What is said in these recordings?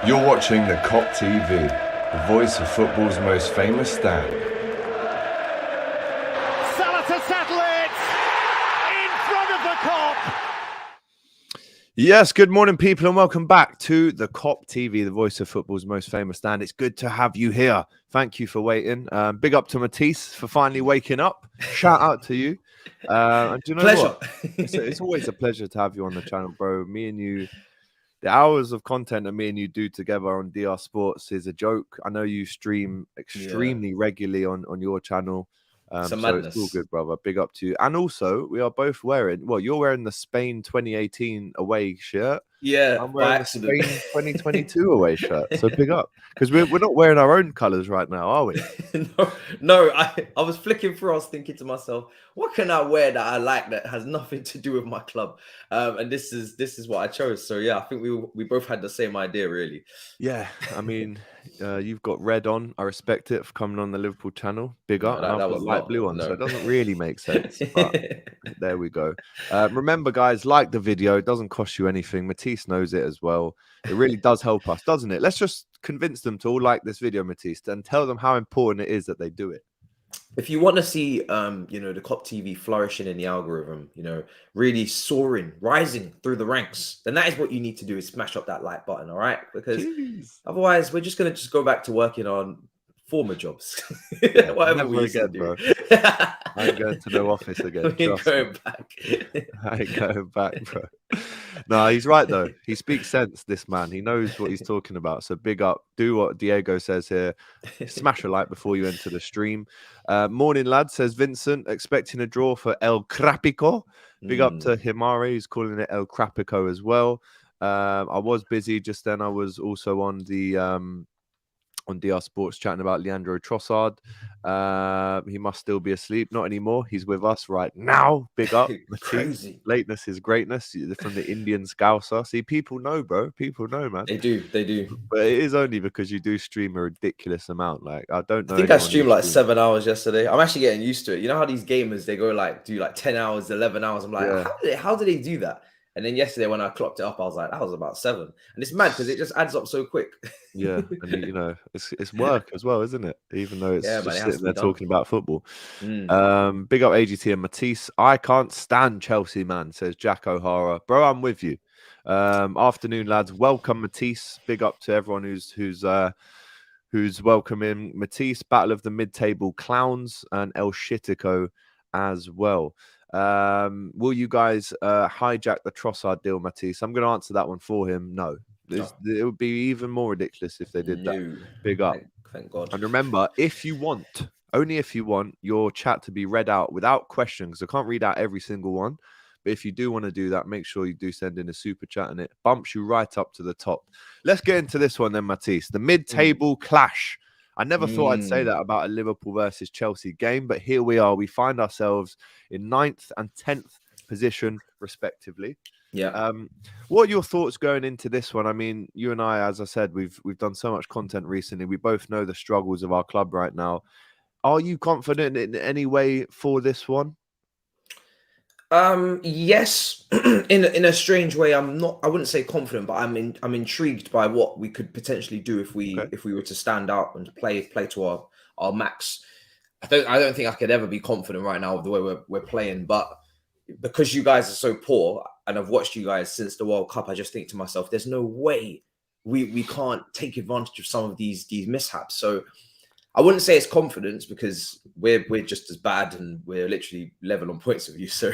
You're watching the Kop TV, the voice of football's most famous stand. Salah to settle it in front of the Kop. Yes, good morning, people, and welcome back to the Kop TV, the voice of football's most famous stand. It's good to have you here. Thank you for waiting. Big up to Matisse for finally waking up. Shout out to you. And do you know Pleasure. what? It's always a pleasure to have you on the channel, bro. Me and you, the hours of content that me and you do together on DR Sports is a joke. I know you stream extremely regularly on your channel. So it's all good, brother. Big up to you. And also, we are both wearing, well, you're wearing the Spain 2018 away shirt. Yeah, I'm wearing the Spain 2022 away shirt. So big up. Because we're not wearing our own colours right now, are we? No, I was flicking through, I was thinking to myself, what can I wear that I like that has nothing to do with my club? And this is what I chose. So yeah, I think we both had the same idea, really. Yeah, I mean, you've got red on. I respect it for coming on the Liverpool channel. Big up. No, and I've got light blue on, so it doesn't really make sense. But there we go. Remember, guys, like the video. It doesn't cost you anything. Matisse knows it as well. It really does help us, doesn't it? Let's just convince them to all like this video, Matisse, and tell them how important it is that they do it. If you want to see, the Kop TV flourishing in the algorithm, really soaring, rising through the ranks, then that is what you need to do, is smash up that like button, all right? Because otherwise, we're just going to go back to working on former jobs. Whatever we used to do. Bro. I ain't going to no office again. We ain't going back. I ain't going back, bro. No, he's right, though. He speaks sense, this man. He knows what he's talking about. So big up. Do what Diego says here. Smash a like before you enter the stream. Morning, lad, says Vincent. Expecting a draw for El Crapico. Big up to Himari. He's calling it El Crapico as well. I was busy just then. I was also on the... on DR Sports chatting about Leandro Trossard. He must still be asleep. Not anymore. He's with us right now. Big up. Crazy. Lateness is greatness from the Indian Scouser. See, people know, bro. People know, man. They do. But it is only because you do stream a ridiculous amount. Like, I don't know. I think I streamed like 7 hours yesterday. I'm actually getting used to it. You know how these gamers, they go do 10 hours, 11 hours. I'm like, how do they do that? And then yesterday when I clocked it up, I was like, that was about 7. And it's mad because it just adds up so quick. Yeah, and it's work as well, isn't it? Even though it's just sitting there talking about football. Big up AGT and Matisse. I can't stand Chelsea, man, says Jack O'Hara. Bro, I'm with you. Afternoon, lads. Welcome, Matisse. Big up to everyone who's welcoming Matisse. Battle of the Mid-Table Clowns and El Shitico as well. Will you guys hijack the Trossard deal, Matisse? I'm going to answer that one for him. No. It would be even more ridiculous if they did that. Big up. Thank God. And remember, if you want, only if you want your chat to be read out without question, because I can't read out every single one. But if you do want to do that, make sure you do send in a super chat and it bumps you right up to the top. Let's get into this one then, Matisse. The mid-table clash. I never thought I'd say that about a Liverpool versus Chelsea game, but here we are. We find ourselves in 9th and 10th position, respectively. Yeah. What are your thoughts going into this one? I mean, you and I, as I said, we've done so much content recently. We both know the struggles of our club right now. Are you confident in any way for this one? Yes, in a strange way. I wouldn't say confident, but I'm intrigued by what we could potentially do if we were to stand out and play to our max. I don't think I could ever be confident right now of the way we're playing, but because you guys are so poor and I've watched you guys since the World Cup, I just think to myself, there's no way we can't take advantage of some of these mishaps. So I wouldn't say it's confidence because we're just as bad and we're literally level on points with you. So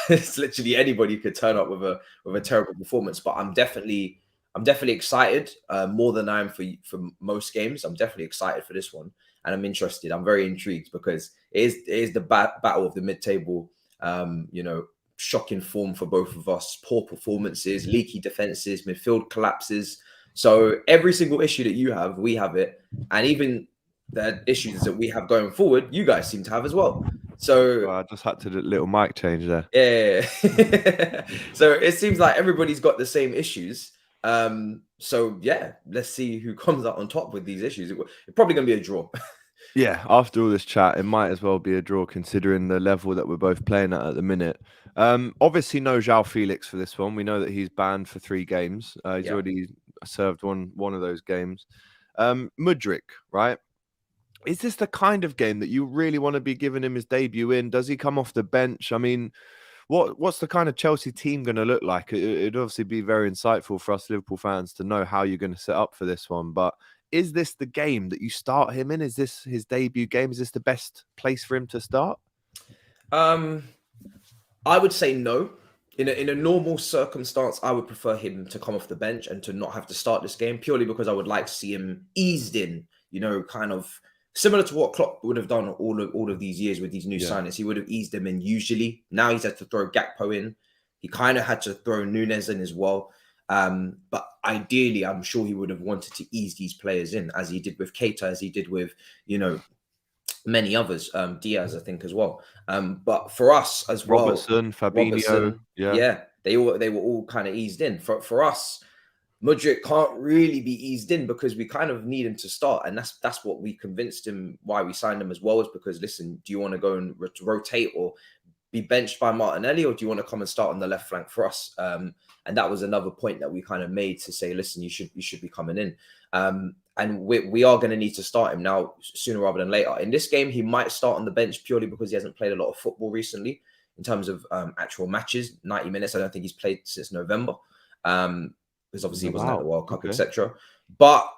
it's literally anybody could turn up with a terrible performance. But I'm definitely excited more than I am for most games. I'm definitely excited for this one, and I'm interested. I'm very intrigued because it is the battle of the mid-table. Shocking form for both of us, poor performances, leaky defenses, midfield collapses. So every single issue that you have, we have it, and even the issues that we have going forward, you guys seem to have as well. So I just had to do a little mic change there. Yeah. So it seems like everybody's got the same issues. So yeah, let's see who comes out on top with these issues. It's probably going to be a draw. Yeah, after all this chat, it might as well be a draw considering the level that we're both playing at the minute. Obviously, no João Felix for this one. We know that he's banned for 3 games. He's already served one of those games. Mudryk, right? Is this the kind of game that you really want to be giving him his debut in? Does he come off the bench? I mean, what's the kind of Chelsea team going to look like? It'd obviously be very insightful for us Liverpool fans to know how you're going to set up for this one. But is this the game that you start him in? Is this his debut game? Is this the best place for him to start? I would say no. In a normal circumstance, I would prefer him to come off the bench and to not have to start this game, purely because I would like to see him eased in, kind of similar to what Klopp would have done all of these years with these new signings. He would have eased them in usually. Now he's had to throw Gakpo in. He kind of had to throw Núñez in as well. But ideally, I'm sure he would have wanted to ease these players in, as he did with Keita, as he did with, many others, Diaz, I think, as well. But for us as well, Fabinho, they were all kind of eased in. For us, Mudryk can't really be eased in because we kind of need him to start, and that's what we convinced him why we signed him as well, is because, listen, do you want to go and rotate or be benched by Martinelli, or do you want to come and start on the left flank for us? And that was another point that we kind of made to say, listen, you should be coming in. And we are going to need to start him now sooner rather than later. In this game, he might start on the bench purely because he hasn't played a lot of football recently in terms of actual matches, 90 minutes. I don't think he's played since November, because obviously he wasn't at the World Cup, etc. But,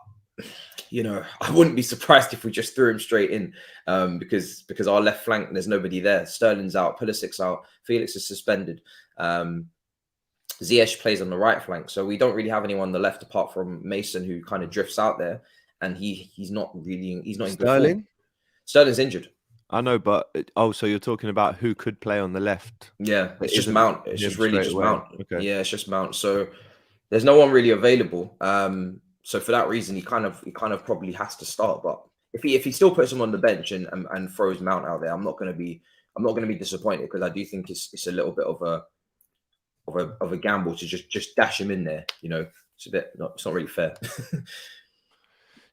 I wouldn't be surprised if we just threw him straight in, because our left flank, there's nobody there. Sterling's out, Pulisic's out, Felix is suspended. Ziyech plays on the right flank, so we don't really have anyone on the left apart from Mason, who kind of drifts out there, and he's not in good form. Sterling's injured. I know, but so you're talking about who could play on the left? Yeah, it's just Mount. It's just really just Mount. Okay. Yeah, it's just Mount. So there's no one really available. So for that reason, he kind of probably has to start. But if he still puts him on the bench and throws Mount out there, I'm not going to be disappointed, because I do think it's a little bit of a gamble to just dash him in there. It's it's not really fair.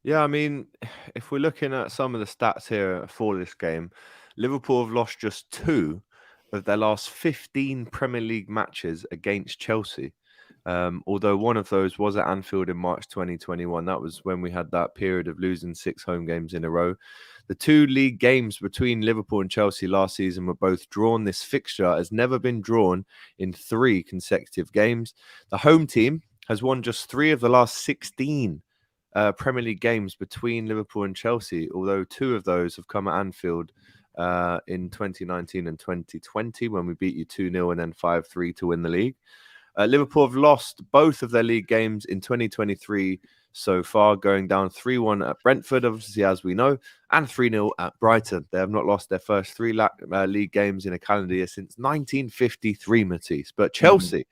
Yeah, I mean, if we're looking at some of the stats here for this game, Liverpool have lost just 2 of their last 15 Premier League matches against Chelsea. Although one of those was at Anfield in March 2021. That was when we had that period of losing 6 home games in a row. The 2 league games between Liverpool and Chelsea last season were both drawn. This fixture has never been drawn in 3 consecutive games. The home team has won just 3 of the last 16 Premier League games between Liverpool and Chelsea, although 2 of those have come at Anfield in 2019 and 2020, when we beat you 2-0 and then 5-3 to win the league. Liverpool have lost both of their league games in 2023 so far, going down 3-1 at Brentford, obviously, as we know, and 3-0 at Brighton. They have not lost their first 3 league games in a calendar year since 1953, Matisse. But Chelsea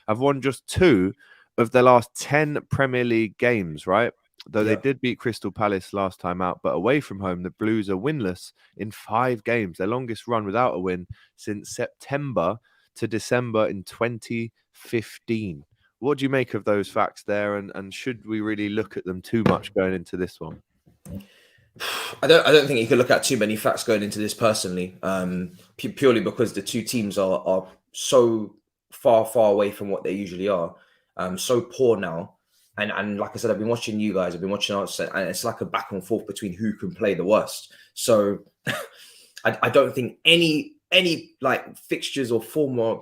have won just 2 of their last 10 Premier League games, right? Though they did beat Crystal Palace last time out, but away from home, the Blues are winless in 5 games, their longest run without a win since September to December in 2015. What do you make of those facts there, and should we really look at them too much going into this one? I don't think you can look at too many facts going into this personally, purely because the 2 teams are so far away from what they usually are, so poor now. And like I said, I've been watching you guys, I've been watching us, and it's like a back and forth between who can play the worst. So I don't think any like fixtures or former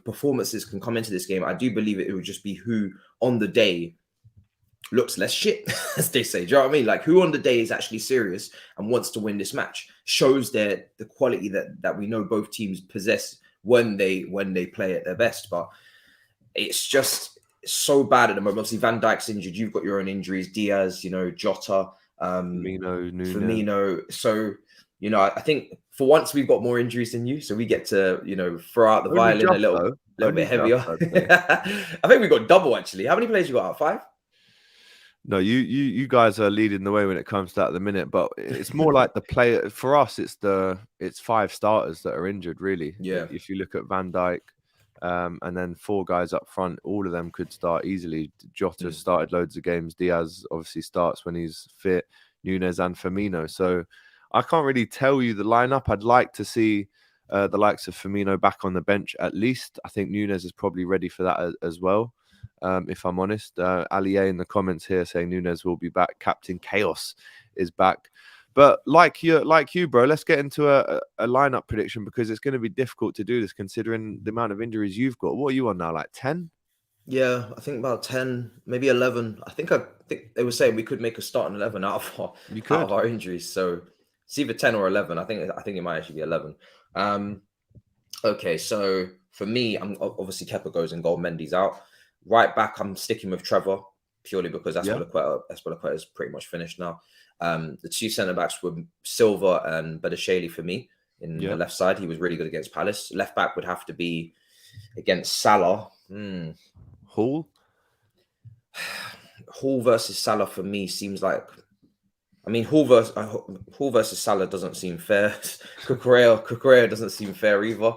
performances can come into this game. I do believe it would just be who on the day looks less shit, as they say. Do you know what I mean? Like, who on the day is actually serious and wants to win this match, shows the quality that we know both teams possess when they play at their best. But it's just so bad at the moment. Obviously, Van Dijk's injured. You've got your own injuries. Diaz, Jota, Firmino. So, I think for once we've got more injuries than you, so we get to, throw out the violin a little bit heavier. I think we got double, actually. How many players you got out? 5? No, you guys are leading the way when it comes to that at the minute, but it's more like the player for us. It's 5 starters that are injured, really. Yeah. If you look at Van Dijk, and then 4 guys up front, all of them could start easily. Jota started loads of games. Diaz obviously starts when he's fit. Núñez and Firmino. So I can't really tell you the lineup. I'd like to see the likes of Firmino back on the bench at least. I think Núñez is probably ready for that as well. if I'm honest. Ali A in the comments here saying Nunes will be back. Captain Chaos is back. But like you, bro, let's get into a lineup prediction, because it's going to be difficult to do this considering the amount of injuries you've got. What are you on now, like 10? Yeah, I think about 10, maybe 11. I think they were saying we could make a starting 11 out of our injuries. So it's either 10 or 11. I think it might actually be 11. Okay, so for me, I'm obviously Kepa goes in goal, Mendy's out. Right back, I'm sticking with Trevor purely because Azpilicueta is pretty much finished now. The two centre backs were Silva and Badiashile for me in the left side. He was really good against Palace. Left back would have to be against Salah. Hall versus Salah for me seems like, I mean, Hall versus Salah doesn't seem fair. Cucurella doesn't seem fair either,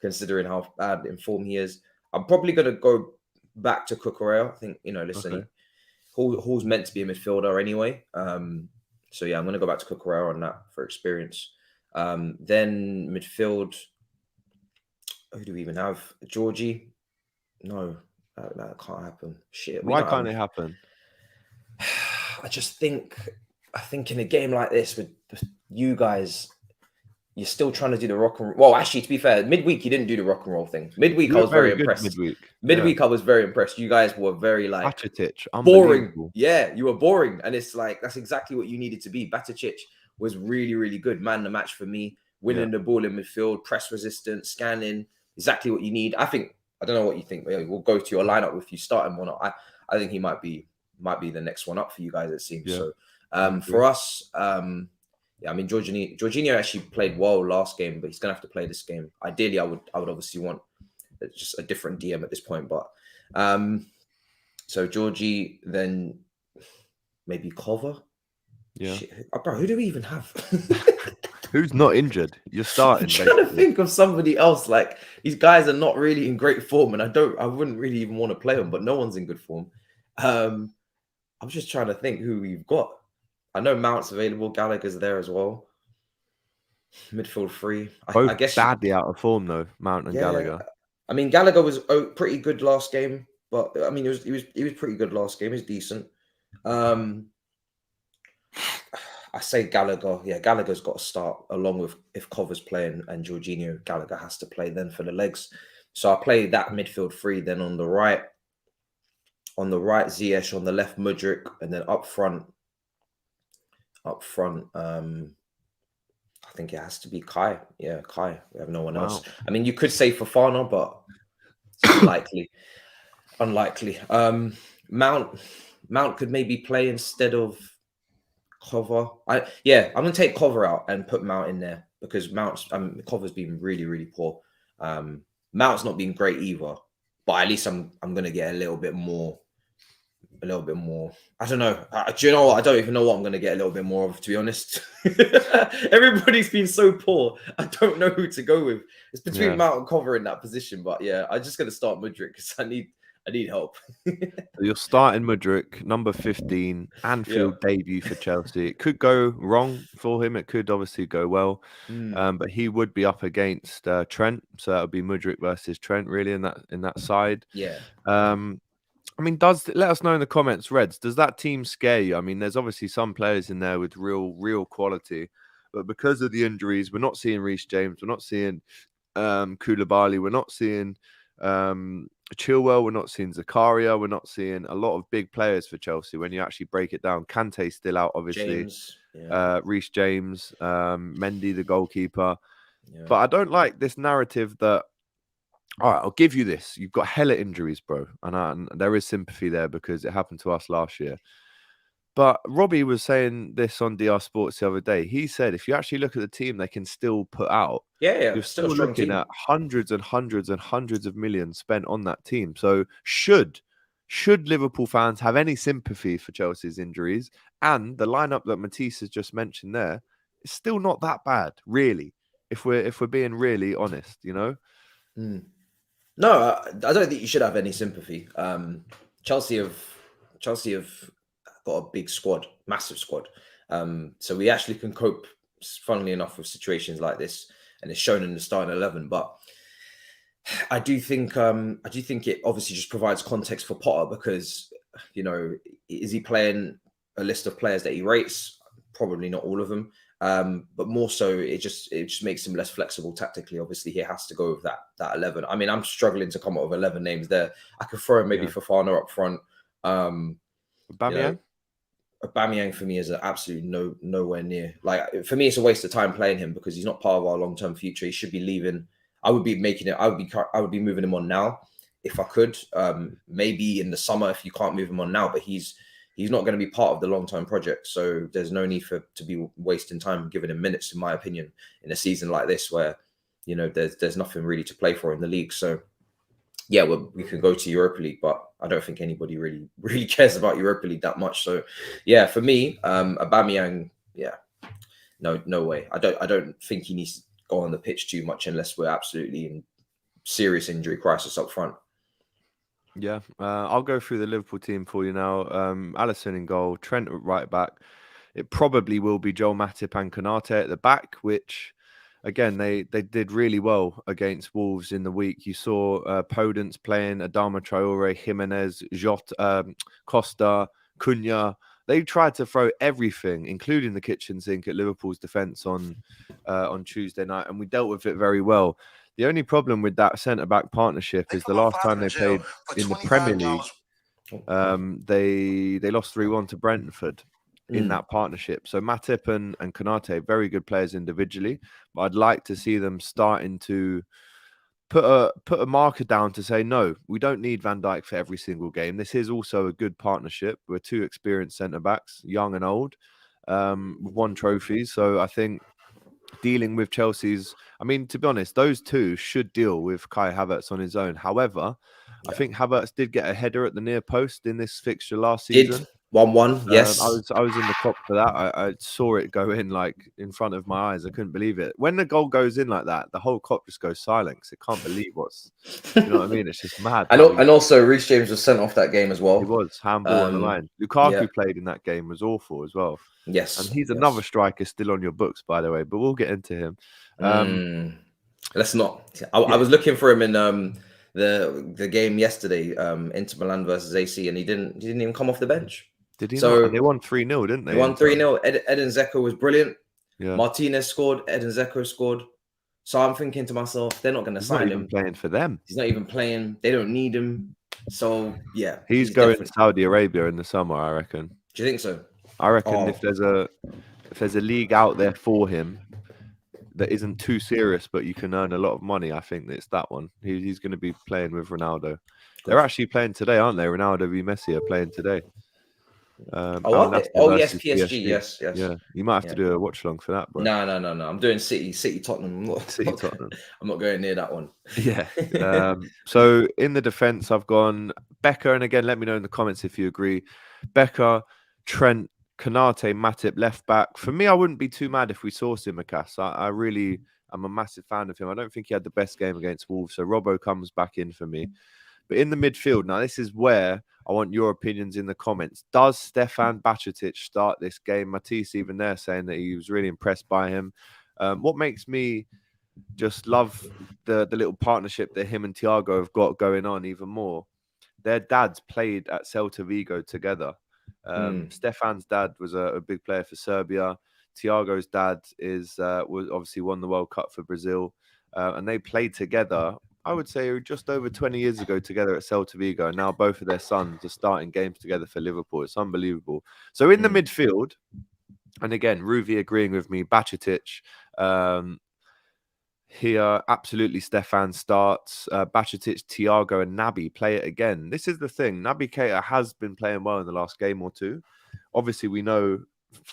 considering how bad in form he is. I'm probably going to go back to Cucurella. I think, listen, Hall's meant to be a midfielder anyway. So yeah, I'm going to go back to Cucurella on that for experience. Then midfield, who do we even have? Georgie? No, that can't happen. Shit. Why can't it happen? I think in a game like this with you guys, you're still trying to do the rock and roll. Well, actually, to be fair, midweek you didn't do the rock and roll thing. Midweek I was very impressed. Midweek I was very impressed. You guys were very boring. Yeah, you were boring, and it's like that's exactly what you needed to be. Batacic was really, really good. Man, the match for me, winning the ball in midfield, press resistance, scanning, exactly what you need. I don't know what you think. We'll go to your lineup if you start him or not. I think he might be the next one up for you guys. It seems so. For us, I mean, Jorginho actually played well last game, but he's gonna have to play this game. Ideally, I would obviously want just a different DM at this point, but so Georgie, then maybe Cover. Yeah, bro, who do we even have? Who's not injured? You're starting. I'm trying to think of somebody else. Like, these guys are not really in great form, and I wouldn't really even want to play them, but no one's in good form. I'm just trying to think who we've got. I know Mount's available. Gallagher's there as well. Midfield free. I guess badly out of form though, Mount and Gallagher. I mean, Gallagher was pretty good last game, but I mean, he was pretty good last game. He's decent. I say Gallagher. Yeah, Gallagher's got to start along with if Cover's playing and Jorginho. Gallagher has to play then for the legs. So I play that midfield free. Then on the right, Ziyech, on the left, Mudryk, and then up front, I think it has to be Kai. Yeah, Kai. We have no one else. I mean, you could say Fofana, but it's unlikely. Mount could maybe play instead of Cover. I'm gonna take Cover out and put Mount in there because Cover's been really, really poor. Mount's not been great either, but at least I'm gonna get a little bit more. I don't know. Do you know what? I don't even know what I'm going to get a little bit more of, to be honest. Everybody's been so poor. I don't know who to go with. It's between Mount and Cover in that position. But yeah, I'm just going to start Mudryk because I need help. You're starting Mudryk, number 15, Anfield debut for Chelsea. It could go wrong for him. It could obviously go well. But he would be up against Trent. So that would be Mudryk versus Trent, really, in that side. Yeah. I mean, let us know in the comments, Reds, does that team scare you? I mean, there's obviously some players in there with real quality, but because of the injuries, we're not seeing Reece James, we're not seeing Koulibaly, we're not seeing Chilwell, we're not seeing Zakaria, we're not seeing a lot of big players for Chelsea when you actually break it down. Kante's still out, obviously. Reece James, Mendy, the goalkeeper. Yeah. But I don't like this narrative that, all right, I'll give you this. You've got hella injuries, bro. And there is sympathy there because it happened to us last year. But Robbie was saying this on DR Sports the other day. He said, if you actually look at the team they can still put out, you're still looking at hundreds and hundreds and hundreds of millions spent on that team. So should Liverpool fans have any sympathy for Chelsea's injuries, and the lineup that Matisse has just mentioned there, it's still not that bad, really, if we're being really honest, you know? No, I don't think you should have any sympathy. Chelsea have got a big squad, massive squad. So we actually can cope, funnily enough, with situations like this, and it's shown in the starting 11. But I do think it obviously just provides context for Potter because, you know, is he playing a list of players that he rates? Probably not all of them. But more so, it just makes him less flexible tactically. Obviously, he has to go with that 11. I mean, I'm struggling to come up with 11 names there. I could throw maybe Fofana up front. Aubameyang? Aubameyang for me is absolutely nowhere near. Like, for me, it's a waste of time playing him because he's not part of our long-term future. He should be leaving. I would be moving him on now if I could. Maybe in the summer if you can't move him on now, but he's not going to be part of the long-term project. So there's no need to be wasting time giving him minutes, in my opinion, in a season like this where, you know, there's nothing really to play for in the league. So yeah, we can go to Europa League, but I don't think anybody really cares about Europa League that much. So yeah, for me, Aubameyang, yeah, no way. I don't think he needs to go on the pitch too much unless we're absolutely in serious injury crisis up front. Yeah, I'll go through the Liverpool team for you now. Alisson in goal, Trent at right back. It probably will be Joel Matip and Konate at the back, which, again, they did really well against Wolves in the week. You saw Podence playing, Adama Traore, Jimenez, Jota, Costa, Cunha. They tried to throw everything, including the kitchen sink, at Liverpool's defence on Tuesday night, and we dealt with it very well. The only problem with that centre-back partnership is the last time they played in the Premier League, they lost 3-1 to Brentford in that partnership. So Matip and Konate, very good players individually, but I'd like to see them starting to put a marker down to say, no, we don't need Van Dijk for every single game. This is also a good partnership. We're two experienced centre-backs, young and old, won trophies. So I think dealing with Chelsea's, I mean, to be honest, those two should deal with Kai Havertz on his own. However, I think Havertz did get a header at the near post in this fixture last season. 1-1, yes. I was in the Kop for that. I saw it go in like in front of my eyes. I couldn't believe it. When the goal goes in like that, the whole Kop just goes silent because it can't believe you know what I mean? It's just mad. And also, Reece James was sent off that game as well. He was handball on the line. Lukaku played in that game, was awful as well. Yes, and he's another striker still on your books, by the way. But we'll get into him. Let's not. I was looking for him in the game yesterday, Inter Milan versus AC, and he didn't even come off the bench. Did he not? And they won 3-0, didn't they? They won 3-0. Edin Dzeko was brilliant. Yeah. Martinez scored. Edin Dzeko scored. So I'm thinking to myself, they're not going to sign him. He's not even playing for them. He's not even playing. They don't need him. So yeah, he's going to Saudi Arabia in the summer, I reckon. Do you think so? I reckon if there's a league out there for him that isn't too serious, but you can earn a lot of money, I think it's that one. He's going to be playing with Ronaldo. They're actually playing today, aren't they? Ronaldo v Messi are playing today. Yes, PSG. Yes. Yeah, you might have to do a watch along for that, bro. No. I'm doing City Tottenham. Tottenham. I'm not going near that one. Yeah. So in the defense, I've gone Becker, and again, let me know in the comments if you agree. Becker, Trent, Konate, Matip, left back. For me, I wouldn't be too mad if we saw Tsimikas. I'm a massive fan of him. I don't think he had the best game against Wolves, so Robbo comes back in for me. But in the midfield, now this is where I want your opinions in the comments. Does Stefan Bajcetic start this game? Matisse even there saying that he was really impressed by him. What makes me just love the little partnership that him and Thiago have got going on even more. Their dads played at Celta Vigo together. Stefan's dad was a big player for Serbia. Thiago's dad was obviously won the World Cup for Brazil. And they played together, I would say, just over 20 years ago together at Celta Vigo. And now both of their sons are starting games together for Liverpool. It's unbelievable. So in the midfield, and again, Ruvi agreeing with me, Bajcetic, here, absolutely Stefan starts. Bajcetic, Thiago and Naby play it again. This is the thing. Naby Keita has been playing well in the last game or two. Obviously, we know,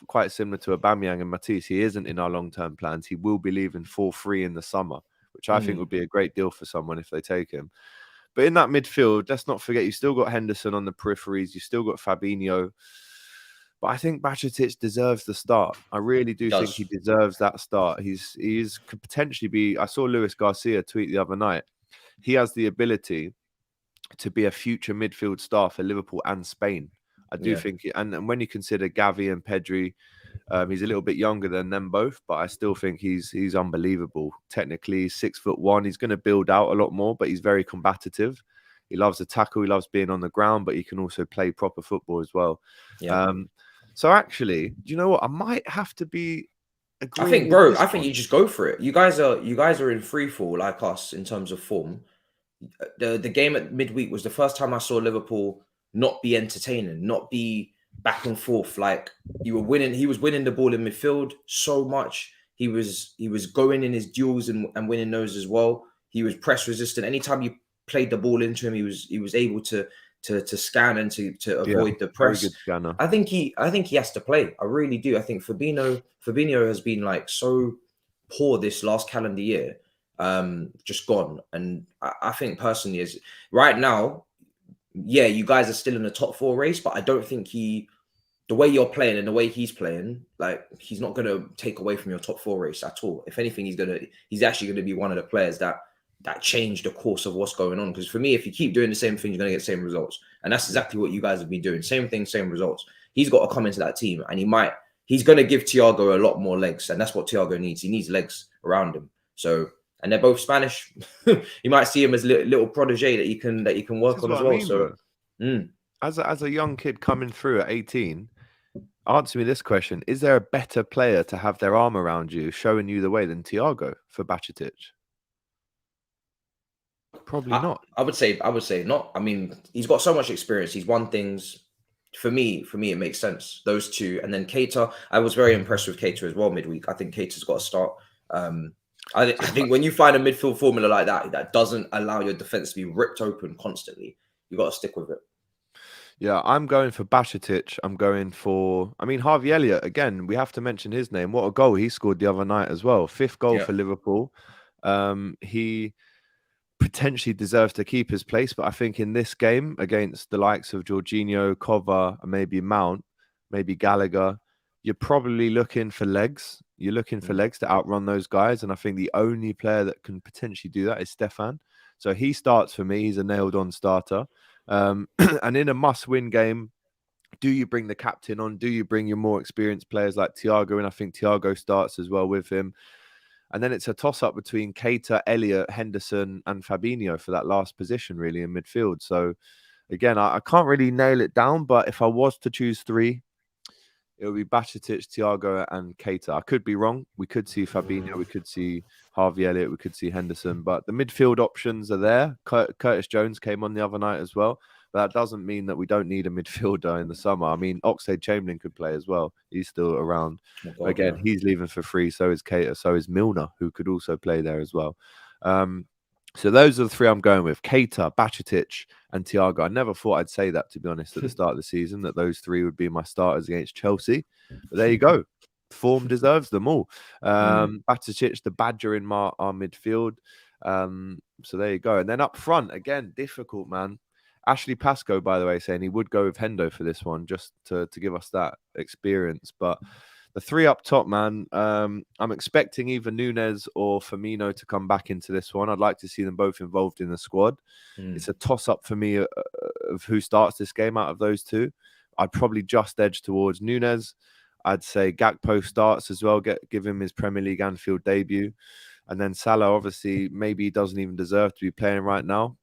quite similar to Aubameyang and Matisse, he isn't in our long-term plans. He will be leaving for free in the summer, which I think would be a great deal for someone if they take him. But in that midfield, let's not forget, you've still got Henderson on the peripheries. You've still got Fabinho. But I think Bajcetic deserves the start. I really do think he deserves that start. He could potentially be. I saw Luis Garcia tweet the other night. He has the ability to be a future midfield star for Liverpool and Spain. I do think, and when you consider Gavi and Pedri, He's a little bit younger than them both, but I still think he's unbelievable. Technically, he's 6'1". He's going to build out a lot more, but he's very combative. He loves the tackle. He loves being on the ground, but he can also play proper football as well. Yeah. So actually, do you know what? I might have to be. I think, bro. I think you just go for it. You guys are in free fall like us in terms of form. The game at midweek was the first time I saw Liverpool not be entertaining, not be back and forth. Like you were winning, he was winning the ball in midfield so much. He was going in his duels and winning those as well. He was press resistant. Anytime you played the ball into him, he was able to scan and to avoid the press. Very good scanner. I think he has to play. I really do. I think Fabinho has been like so poor this last calendar year. Just gone. And I think personally is right now, yeah, you guys are still in the top 4 race, but I don't think the way you're playing and the way he's playing, like he's not going to take away from your top 4 race at all. If anything, he's actually going to be one of the players that change the course of what's going on. Because for me, if you keep doing the same thing, you're going to get the same results. And that's exactly what you guys have been doing. Same thing, same results. He's got to come into that team and he's going to give Thiago a lot more legs. And that's what Thiago needs. He needs legs around him. So, and they're both Spanish. You might see him as little protege that you can work on as well. As a young kid coming through at 18, answer me this question: is there a better player to have their arm around you, showing you the way than Thiago for Bajcetic? Probably not. I would say not. I mean, he's got so much experience. He's won things. For me, it makes sense. Those two, and then Keita. I was very impressed with Keita as well midweek. I think Keita's got to start. I think when you find a midfield formula like that doesn't allow your defense to be ripped open constantly, you got to stick with it. Yeah, I'm going for Bajcetic. I'm going for, Harvey Elliott. Again, we have to mention his name. What a goal he scored the other night as well. 5th goal for Liverpool. He potentially deserves to keep his place, but I think in this game against the likes of Jorginho, Kova, and maybe Mount, maybe Gallagher, you're probably looking for legs. You're looking for legs to outrun those guys. And I think the only player that can potentially do that is Stefan. So he starts for me. He's a nailed-on starter. And in a must-win game, do you bring the captain on? Do you bring your more experienced players like Thiago? And I think Thiago starts as well with him. And then it's a toss-up between Keita, Elliott, Henderson, and Fabinho for that last position, really, in midfield. So, again, I can't really nail it down, but if I was to choose 3, it would be Bajcetic, Thiago, and Keita. I could be wrong. We could see Fabinho, we could see Harvey Elliott, we could see Henderson, but the midfield options are there. Curtis Jones came on the other night as well, but that doesn't mean that we don't need a midfielder in the summer. I mean, Oxlade-Chamberlain could play as well. He's still around. Again, he's leaving for free. So is Keita. So is Milner, who could also play there as well. So those are the 3 I'm going with: Keita, Bajcetic, and Thiago. I never thought I'd say that, to be honest, at the start of the season, that those 3 would be my starters against Chelsea. But there you go. Form deserves them all. Bajcetic, the Badger in our midfield. So there you go. And then up front, again, difficult, man. Ashley Pascoe, by the way, saying he would go with Hendo for this one, just to give us that experience. But the 3 up top, man, I'm expecting either Nunes or Firmino to come back into this one. I'd like to see them both involved in the squad. It's a toss-up for me of who starts this game out of those 2. I'd probably just edge towards Nunes. I'd say Gakpo starts as well, give him his Premier League Anfield debut. And then Salah, obviously, maybe he doesn't even deserve to be playing right now,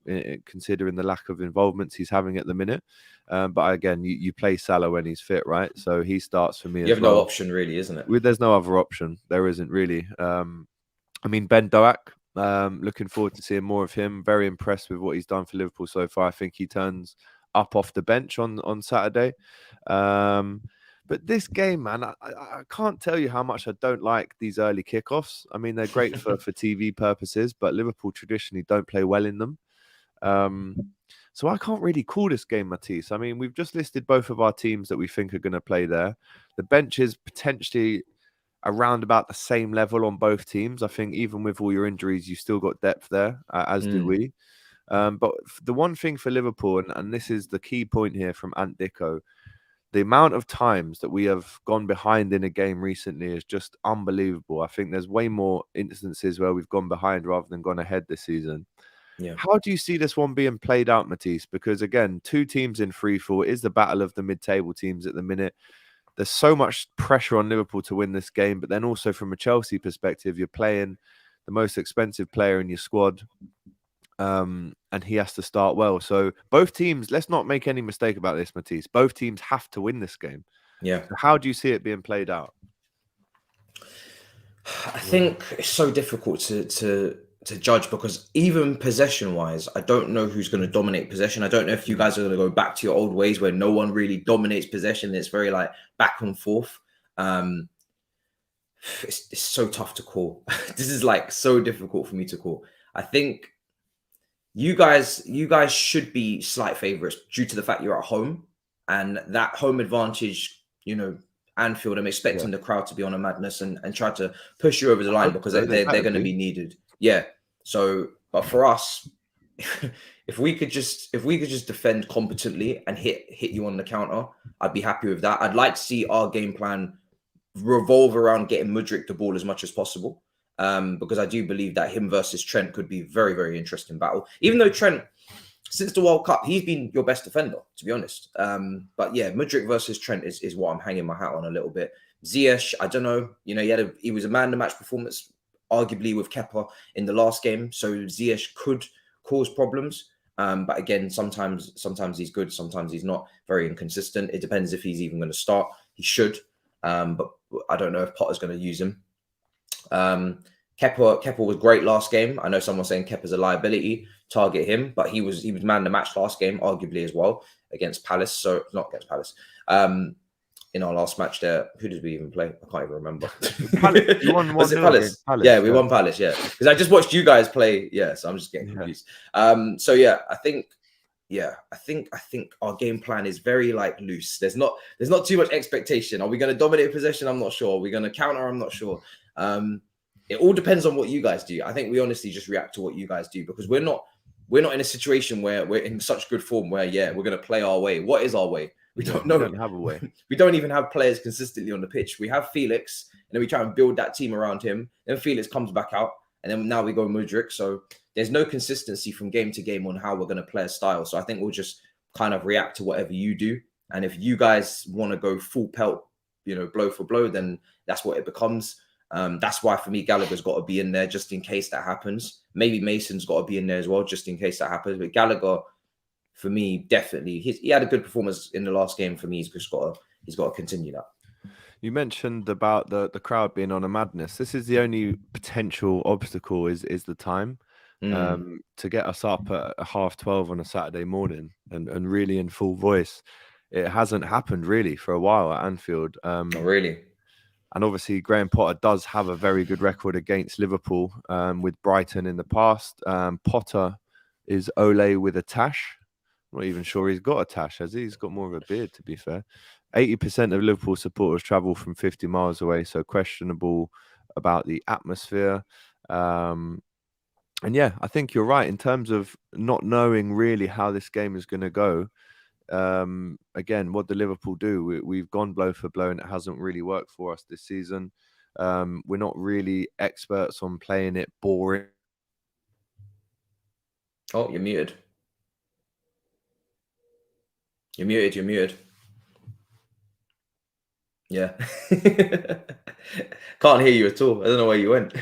considering the lack of involvements he's having at the minute. But again, you play Salah when he's fit, right? So he starts for me as well. You have no option, really, isn't it? There's no other option. There isn't really. Ben Doak, looking forward to seeing more of him. Very impressed with what he's done for Liverpool so far. I think he turns up off the bench on Saturday. But this game, man, I can't tell you how much I don't like these early kickoffs. I mean, they're great for TV purposes, but Liverpool traditionally don't play well in them. So I can't really call this game, Matisse. I mean, we've just listed both of our teams that we think are going to play there. The bench is potentially around about the same level on both teams. I think even with all your injuries, you still got depth there, as do we. But the one thing for Liverpool, and this is the key point here from Ant Dicko, the amount of times that we have gone behind in a game recently is just unbelievable. I think there's way more instances where we've gone behind rather than gone ahead this season. Yeah. How do you see this one being played out, Matisse? Because again, 2 teams in free fall. It is the battle of the mid-table teams at the minute. there's so much pressure on Liverpool to win this game, but then also from a Chelsea perspective, you're playing the most expensive player in your squad, and he has to start well. So both teams, let's not make any mistake about this, Matisse. Both teams have to win this game. Yeah. So how do you see it being played out? I think it's so difficult to judge, because even possession-wise, I don't know who's going to dominate possession. I don't know if you guys are going to go back to your old ways where no one really dominates possession. It's very like back and forth. It's so tough to call. This is like so difficult for me to call. I think you guys should be slight favorites due to the fact you're at home, and that home advantage, you know, Anfield, I'm expecting the crowd to be on a madness and try to push you over the line, because they're going to be needed. Yeah. So, but for us, if we could just defend competently and hit you on the counter, I'd be happy with that. I'd like to see our game plan revolve around getting Mudryk the ball as much as possible, because I do believe that him versus Trent could be very, very interesting battle. Even though Trent, since the World Cup, he's been your best defender, to be honest. But yeah, Mudryk versus Trent is what I'm hanging my hat on a little bit. Ziyech, I don't know. You know, he was a man of the match performance, arguably with Kepa in the last game. So Ziyech could cause problems. But again, sometimes he's good, sometimes he's not. Very inconsistent. It depends if he's even going to start. He should. But I don't know if Potter's going to use him. Kepa was great last game. I know someone saying Kepa's a liability. Target him, but he was man of the match last game, arguably as well, against Palace. So not against Palace. In our last match there, who did we even play? I can't even remember. Was it Palace? Yeah, we won Palace. Yeah, because I just watched you guys play. Yeah, so I'm just getting confused. So yeah, I think our game plan is very like loose. There's not too much expectation. Are we going to dominate possession? I'm not sure. Are we going to counter? I'm not sure. It all depends on what you guys do. I think we honestly just react to what you guys do, because we're not in a situation where we're in such good form where we're going to play our way. What is our way? We don't know. We don't have a way. We don't even have players consistently on the pitch. We have Felix, and then we try and build that team around him. Then Felix comes back out, and then now we go Mudryk. So there's no consistency from game to game on how we're going to play a style. So I think we'll just kind of react to whatever you do. And if you guys want to go full pelt, you know, blow for blow, then that's what it becomes. That's why for me, Gallagher's got to be in there just in case that happens. Maybe Mason's got to be in there as well, just in case that happens. But Gallagher, for me, definitely, he had a good performance in the last game. For me, he's got to continue that. You mentioned about the crowd being on a madness. This is the only potential obstacle is the time to get us up at 12:30 on a Saturday morning and really in full voice. It hasn't happened really for a while at Anfield. Not really. And obviously, Graham Potter does have a very good record against Liverpool with Brighton in the past. Potter is Ole with a tash. I'm not even sure he's got a tash, has he? He's got more of a beard, to be fair. 80% of Liverpool supporters travel from 50 miles away, so questionable about the atmosphere. And yeah, I think you're right in terms of not knowing really how this game is going to go. Again, what do Liverpool do? We've gone blow for blow and it hasn't really worked for us this season. We're not really experts on playing it boring. Oh, you're muted. You're muted. Yeah. Can't hear you at all. I don't know where you went.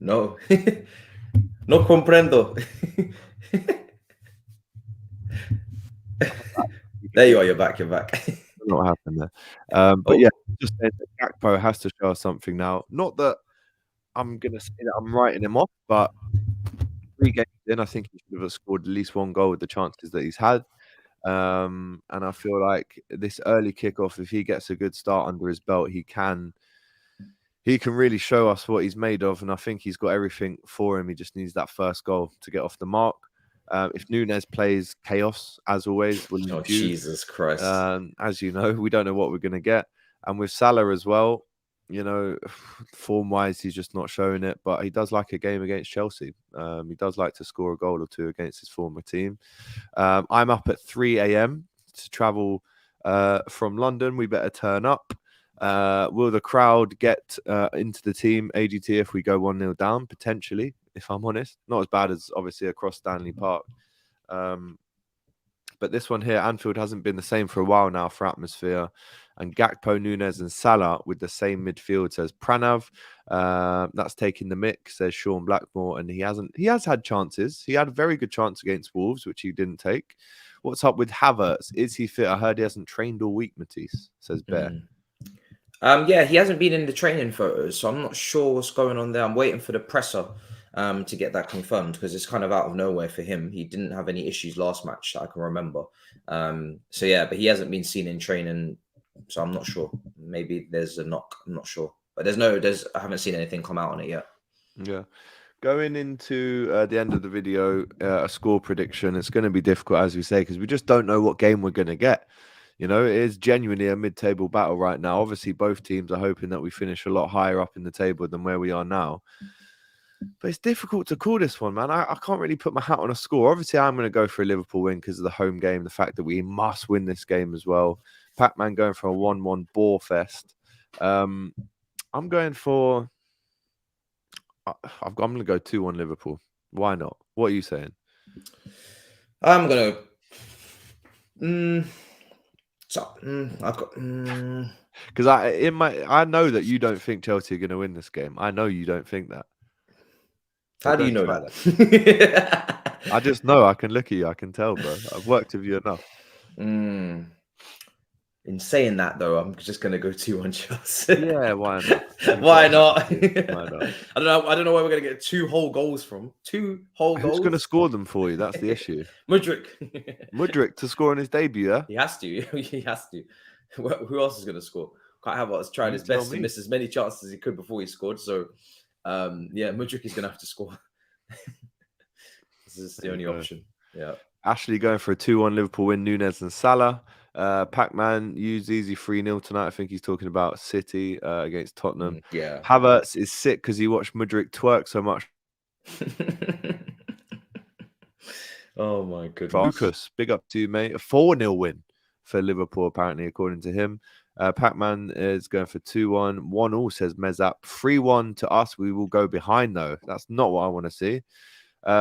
No. No comprendo. There you are. You're back. I don't know what happened there. But yeah, just saying that Gakpo has to show us something now. Not that I'm going to say that I'm writing him off, but 3 games in, I think he should have scored at least 1 goal with the chances that he's had. And I feel like this early kickoff, if he gets a good start under his belt, he can really show us what he's made of. And I think he's got everything for him. He just needs that first goal to get off the mark. If Nunes plays chaos, as always, Jesus Christ. As you know, we don't know what we're going to get. And with Salah as well, you know, form-wise, he's just not showing it. But he does like a game against Chelsea. He does like to score a goal or 2 against his former team. I'm up at 3 a.m. to travel from London. We better turn up. Will the crowd get into the team, AGT, if we go 1-0 down? Potentially, if I'm honest. Not as bad as, obviously, across Stanley Park. But this one here, Anfield hasn't been the same for a while now for atmosphere. And Gakpo, Nunes, and Salah with the same midfield, says Pranav. That's taking the mix, says Sean Blackmore, and he has had chances. He had a very good chance against Wolves, which he didn't take. What's up with Havertz? Is he fit? I heard he hasn't trained all week, Matisse, says Bear. Yeah, he hasn't been in the training photos, so I'm not sure what's going on there. I'm waiting for the presser to get that confirmed, because it's kind of out of nowhere for him. He didn't have any issues last match that I can remember. So yeah, but he hasn't been seen in training, so I'm not sure. Maybe there's a knock. I'm not sure, but I haven't seen anything come out on it yet. Yeah. Going into the end of the video, a score prediction. It's going to be difficult, as we say, because we just don't know what game we're going to get. You know, it is genuinely a mid-table battle right now. Obviously, both teams are hoping that we finish a lot higher up in the table than where we are now. But it's difficult to call this one, man. I can't really put my hat on a score. Obviously, I'm going to go for a Liverpool win because of the home game, the fact that we must win this game as well. Pac-Man going for a 1-1 bore fest. I'm going for... I'm going to go 2-1 Liverpool. Why not? What are you saying? I'm going to... Because I know that you don't think Chelsea are going to win this game. I know you don't think that. How do you know that? I just know. I can look at you. I can tell, bro. I've worked with you enough. In saying that, though, I'm just going to go 2-1 Chelsea. Yeah, why not? Why not? Why not? I don't know where we're going to get 2 whole goals from. 2 whole goals? Who's going to score them for you? That's the issue. Mudryk to score in his debut, yeah? He has to. He has to. Who else is going to score? Kai Havertz tried his best to miss as many chances as he could before he scored. So, yeah, Mudryk is going to have to score. This is the only option. Yeah. Ashley going for a 2-1 Liverpool win, Nunes and Salah. Pac-Man used easy 3-0 tonight. I think he's talking about City against Tottenham. Yeah. Havertz is sick because he watched Mudryk twerk so much. Oh my goodness. Lucas, big up to you, mate. A 4-0 win for Liverpool, apparently, according to him. Pac-Man is going for 2-1. 1-1 says Mezap. 3-1 to us. We will go behind, though. That's not what I want to see.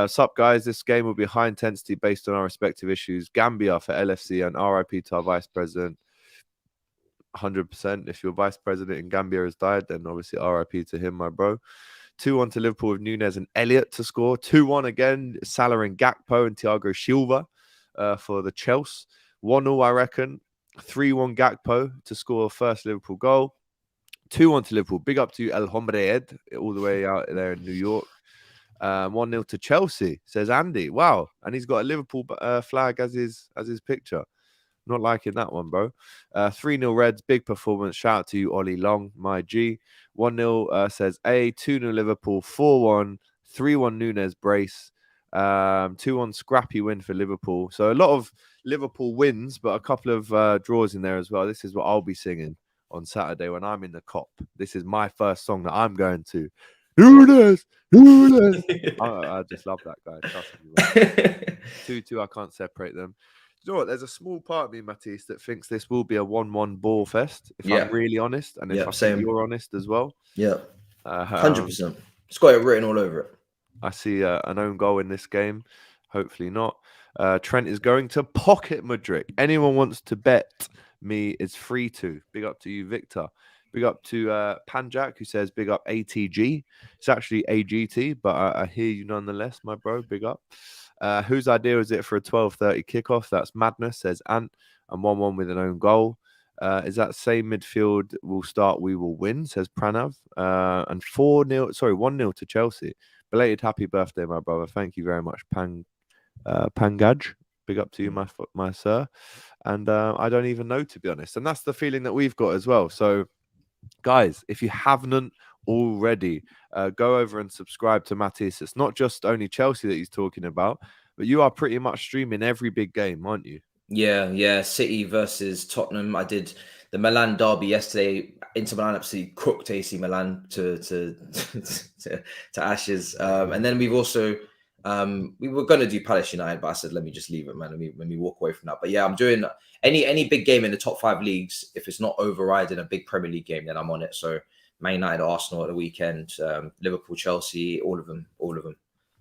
Sup, guys. This game will be high intensity based on our respective issues. Gambia for LFC and RIP to our vice president. 100%. If your vice president in Gambia has died, then obviously RIP to him, my bro. 2-1 to Liverpool with Nunes and Elliott to score. 2-1 again, Salah and Gakpo and Thiago Silva for the Chelsea. 1-0, I reckon. 3-1 Gakpo to score first Liverpool goal. 2-1 to Liverpool. Big up to El Hombre Ed, all the way out there in New York. 1-0 to Chelsea, says Andy. Wow. And he's got a Liverpool flag as his picture. Not liking that one, bro. 3-0 Reds, big performance. Shout out to you, Ollie Long, my G. 1-0 says A. 2-0 Liverpool. 4-1. 3-1 Nunes brace. 2-1 scrappy win for Liverpool. So a lot of Liverpool wins, but a couple of draws in there as well. This is what I'll be singing on Saturday when I'm in the Kop. This is my first song that I'm going to. Nunes! I just love that guy. Trust me. 2-2, I can't separate them. You know what? There's a small part of me, Matisse, that thinks this will be a 1-1 ball fest, if I'm really honest, and if I think you're honest as well. Yeah, 100%. It's got it written all over it. I see an own goal in this game. Hopefully not. Trent is going to pocket Mudryk. Anyone wants to bet me is free to. Big up to you, Victor. Big up to Panjak, who says big up ATG. It's actually AGT, but I hear you nonetheless, my bro. Big up. Whose idea is it for a 12:30 kickoff? That's madness, says Ant. And 1-1 with an own goal. Is that same midfield will start, we will win, says Pranav. And 1-0 to Chelsea. Belated happy birthday, my brother. Thank you very much, Pangaj. Big up to you, my sir. And I don't even know, to be honest. And that's the feeling that we've got as well. So, guys, if you haven't already, go over and subscribe to Matisse. It's not just only Chelsea that he's talking about, but you are pretty much streaming every big game, aren't you? Yeah. City versus Tottenham. I did the Milan derby yesterday. Inter Milan absolutely cooked AC Milan to ashes. And then we've also we were going to do Palace United, but I said let me just leave it, man. Let me walk away from that. But yeah, I'm doing any big game in the top 5 leagues. If it's not overriding a big Premier League game, then I'm on it. So Man United, Arsenal at the weekend, Liverpool, Chelsea, all of them.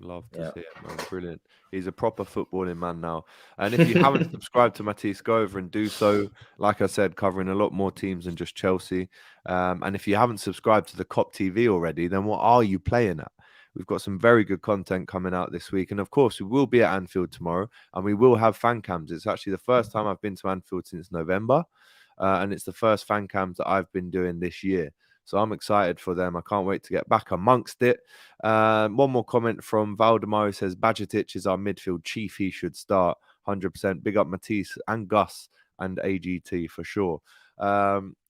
Love to see it, man. Brilliant. He's a proper footballing man now. And if you haven't subscribed to Matisse, go over and do so. Like I said, covering a lot more teams than just Chelsea. And if you haven't subscribed to the Kop TV already, then what are you playing at? We've got some very good content coming out this week. And of course, we will be at Anfield tomorrow and we will have fan cams. It's actually the first time I've been to Anfield since November. And it's the first fan cams that I've been doing this year. So I'm excited for them. I can't wait to get back amongst it. One more comment from Valdemar, who says, Bajcetic is our midfield chief. He should start 100%. Big up Matisse and Gus and AGT for sure.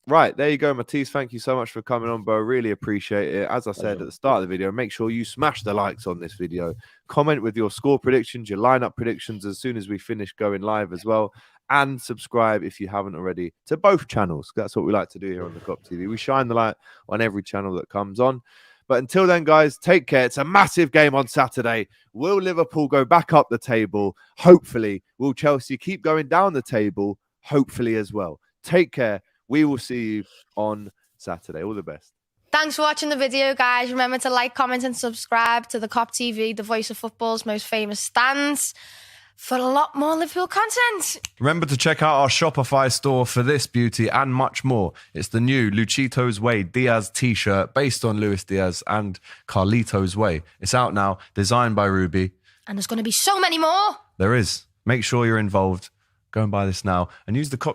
Right, there you go, Matisse. Thank you so much for coming on, bro. Really appreciate it. As I said at the start of the video, make sure you smash the likes on this video. Comment with your score predictions, your lineup predictions as soon as we finish going live as well. And subscribe if you haven't already to both channels. That's what we like to do here on the Kop TV. We shine the light on every channel that comes on. But until then, guys, take care. It's a massive game on Saturday. Will Liverpool go back up the table? Hopefully. Will Chelsea keep going down the table? Hopefully as well. Take care. We will see you on Saturday. All the best. Thanks for watching the video, guys. Remember to like, comment, and subscribe to the Kop TV, the voice of football's most famous stands, for a lot more Liverpool content. Remember to check out our Shopify store for this beauty and much more. It's the new Luchito's Way Diaz t-shirt based on Luis Diaz and Carlito's Way. It's out now, designed by Rubi. And there's going to be so many more. There is. Make sure you're involved. Go and buy this now and use the Kop